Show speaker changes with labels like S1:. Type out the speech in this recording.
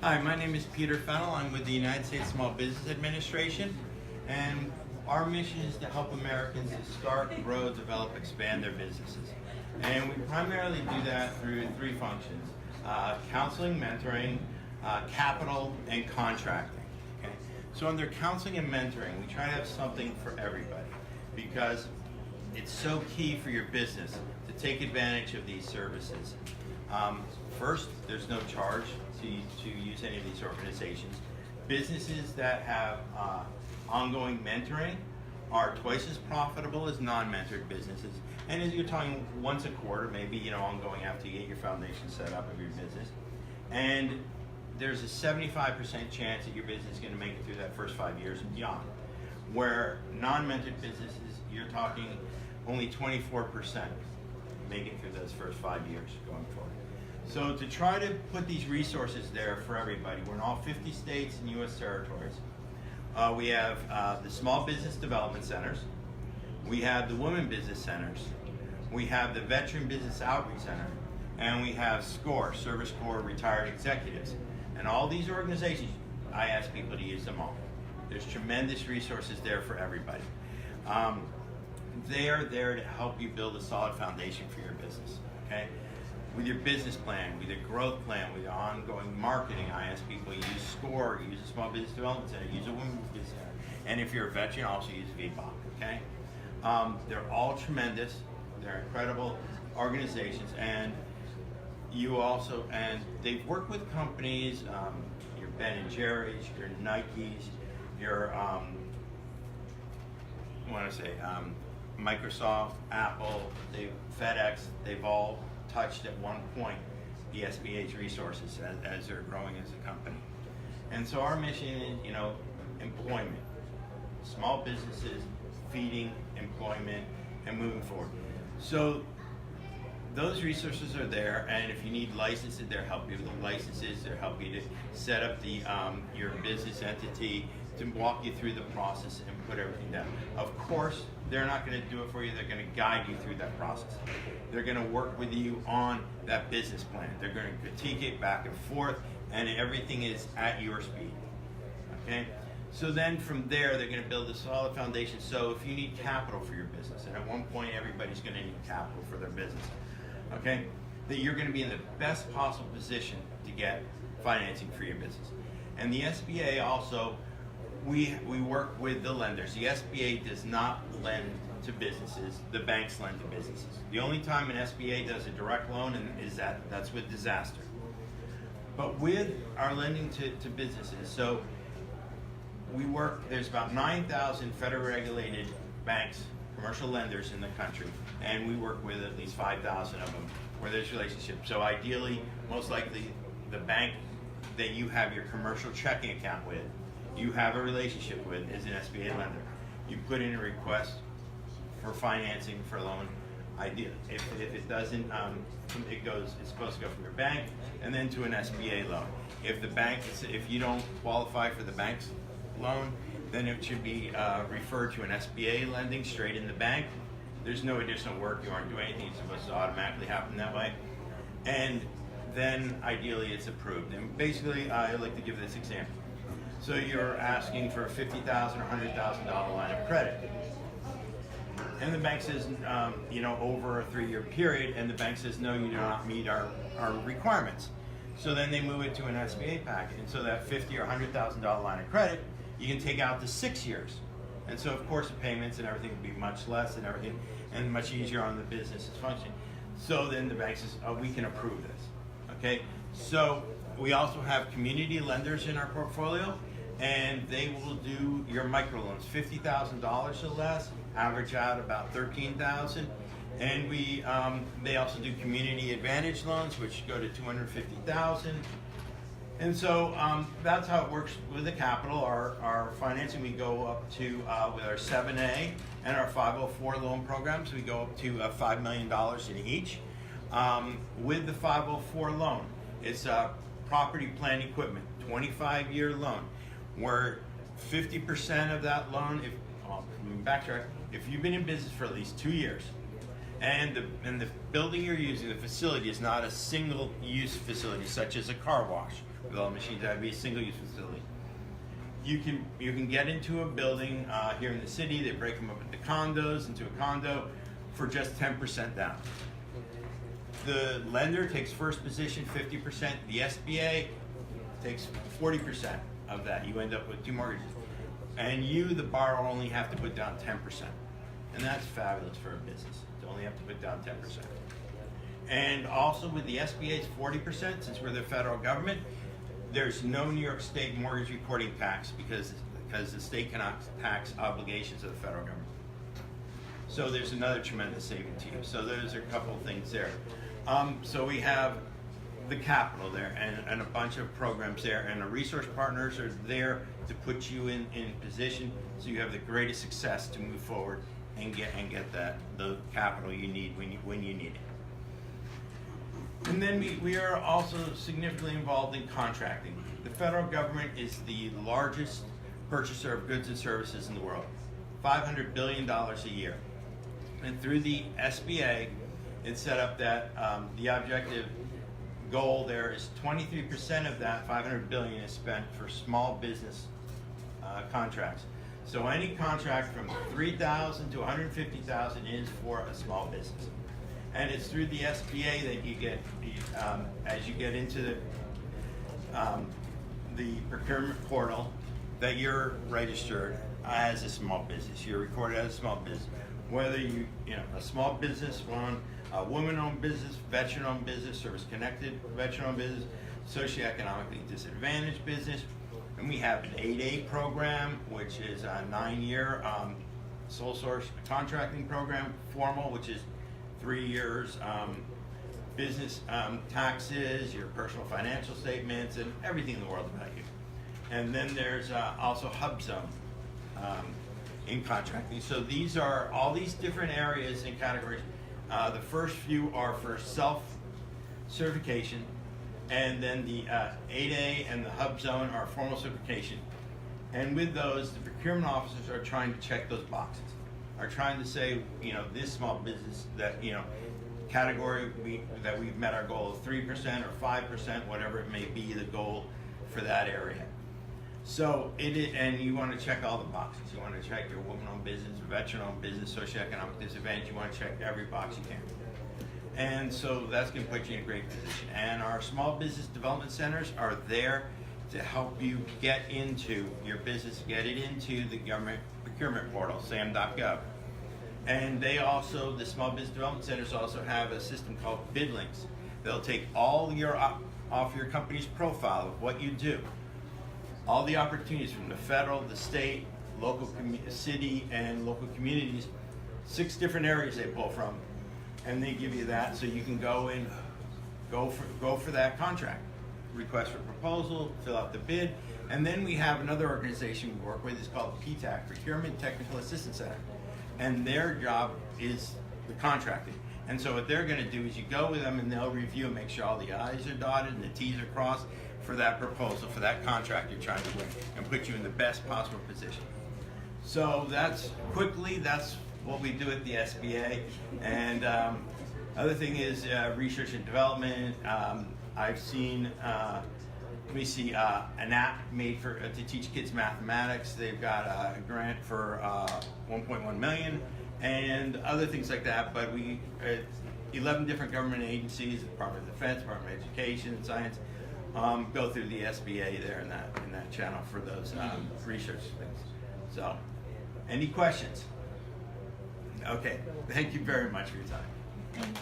S1: Hi, my name is Peter Fennell. I'm with the United States Small Business Administration, and our mission is to help Americans to start, grow, develop, expand their businesses. And we primarily do that through three functions: counseling, mentoring, capital, and contracting. Okay? So under counseling and mentoring, we try to have something for everybody because it's so key for your business to take advantage of these services. First, there's no charge to use any of these organizations. Businesses that have ongoing mentoring are twice as profitable as non-mentored businesses. And as you're talking once a quarter, maybe ongoing after you get your foundation set up of your business. And there's a 75% chance that your business is going to make it through that first 5 years and beyond. Where non-mentored businesses, you're talking only 24% make it through those first 5 years going forward. So to try to put these resources there for everybody, we're in all 50 states and U.S. territories. We have the Small Business Development Centers. We have the Women Business Centers. We have the Veteran Business Outreach Center. And we have SCORE, Service Corps Retired Executives. And all these organizations, I ask people to use them all. There's tremendous resources there for everybody. They are there to help you build a solid foundation for your business, okay? With your business plan, with your growth plan, with your ongoing marketing, I ask people use SCORE, use a Small Business Development Center, use a Women's Business Center, and if you're a veteran, also use WHEDco, okay? They're all tremendous, they're incredible organizations, and they've worked with companies, your Ben & Jerry's, your Nikes, your, Microsoft, Apple, FedEx, they've all touched at one point the SBA's resources as they're growing as a company. And so our mission is, employment, small businesses, feeding, employment, and moving forward. So those resources are there, and if you need licenses, they'll help you with the licenses, they'll help you to set up the your business entity, to walk you through the process and put everything down. Of course, they're not going to do it for you, they're going to guide you through that process. They're going to work with you on that business plan. They're going to critique it back and forth, and everything is at your speed, okay? So then from there, they're going to build a solid foundation. So if you need capital for your business, and at one point everybody's going to need capital for their business, okay, that you're going to be in the best possible position to get financing for your business. And the SBA also, we work with the lenders. The SBA does not lend to businesses, the banks lend to businesses. The only time an SBA does a direct loan that's with disaster. But with our lending to businesses, so there's about 9,000 federally regulated banks, commercial lenders in the country, and we work with at least 5,000 of them where there's relationships. So ideally, most likely, the bank that you have your commercial checking account with, you have a relationship with, is an SBA lender. You put in a request for financing for a loan. Ideally, if it doesn't, it's supposed to go from your bank and then to an SBA loan. If you don't qualify for the bank's loan, then it should be referred to an SBA lending straight in the bank. There's no additional work, you aren't doing anything, it's supposed to automatically happen that way. And then ideally it's approved. And basically, I like to give this example. So you're asking for a $50,000 or $100,000 line of credit. And the bank says, over a 3-year period, and the bank says, no, you do not meet our requirements. So then they move it to an SBA packet. And so that $50,000 or $100,000 line of credit, you can take out to 6 years. And so of course the payments and everything will be much less and everything, and much easier on the business's function. So then the bank says, oh, we can approve this, okay? So we also have community lenders in our portfolio, and they will do your microloans, $50,000 or less, average out about $13,000. And they also do community advantage loans, which go to $250,000. And so that's how it works with the capital. Our financing, we go up to, with our 7A and our 504 loan programs, we go up to $5 million in each. With the 504 loan, it's property, plant, equipment, 25-year loan, where 50% of that loan, if you've been in business for at least 2 years, And the building you're using, the facility, is not a single-use facility, such as a car wash with all the machines. That would be a single-use facility. You can get into a building here in the city. They break them up into condos, into a condo, for just 10% down. The lender takes first position, 50%. The SBA takes 40% of that. You end up with 2 mortgages. And you, the borrower, only have to put down 10%. And that's fabulous for a business, to only have to put down 10%. And also with the SBA's 40%, since we're the federal government, there's no New York State mortgage recording tax because the state cannot tax obligations of the federal government. So there's another tremendous saving to you. So there's a couple of things there. So we have the capital there and a bunch of programs there, and the resource partners are there to put you in position so you have the greatest success to move forward and get the capital you need when you need it. And then we are also significantly involved in contracting. The federal government is the largest purchaser of goods and services in the world, $500 billion a year. And through the SBA, it's set up that the objective goal there is 23% of that $500 billion is spent for small business contracts. So any contract from $3,000 to $150,000 is for a small business. And it's through the SBA that you get, as you get into the procurement portal, that you're registered as a small business. You're recorded as a small business. Whether a small business, a woman-owned business, veteran-owned business, service-connected veteran-owned business, socioeconomically disadvantaged business. And we have an 8A program, which is a 9-year sole source contracting program, formal, which is 3 years, business taxes, your personal financial statements, and everything in the world about you. And then there's also Hub Zone in contracting. So these are all these different areas and categories. The first few are for self-certification, and then the 8A and the Hub Zone are formal certification. And with those, the procurement officers are trying to check those boxes, are trying to say, this small business that, category that we've met our goal of 3% or 5%, whatever it may be, the goal for that area. So and you want to check all the boxes. You want to check your woman-owned business, veteran-owned business, socioeconomic disadvantage. You want to check every box you can. And so that's going to put you in a great position. And our small business development centers are there to help you get into your business, get it into the government procurement portal, sam.gov. And they also, the small business development centers also have a system called BidLinks. They'll take all off your company's profile of what you do, all the opportunities from the federal, the state, local city, and local communities, 6 different areas they pull from, and they give you that so you can go for that contract. Request for proposal, fill out the bid, and then we have another organization we work with. It's called PTAC, Procurement Technical Assistance Center, and their job is the contracting. And so what they're going to do is you go with them and they'll review and make sure all the I's are dotted and the T's are crossed for that proposal, for that contract you're trying to win, and put you in the best possible position. So that's what we do at the SBA. And other thing is research and development. I've seen, an app made to teach kids mathematics. They've got a grant for $1.1 million and other things like that. But 11 different government agencies, Department of Defense, Department of Education, and Science, go through the SBA there in that channel for those research things. So, any questions? Okay, thank you very much for your time.
S2: Thank you.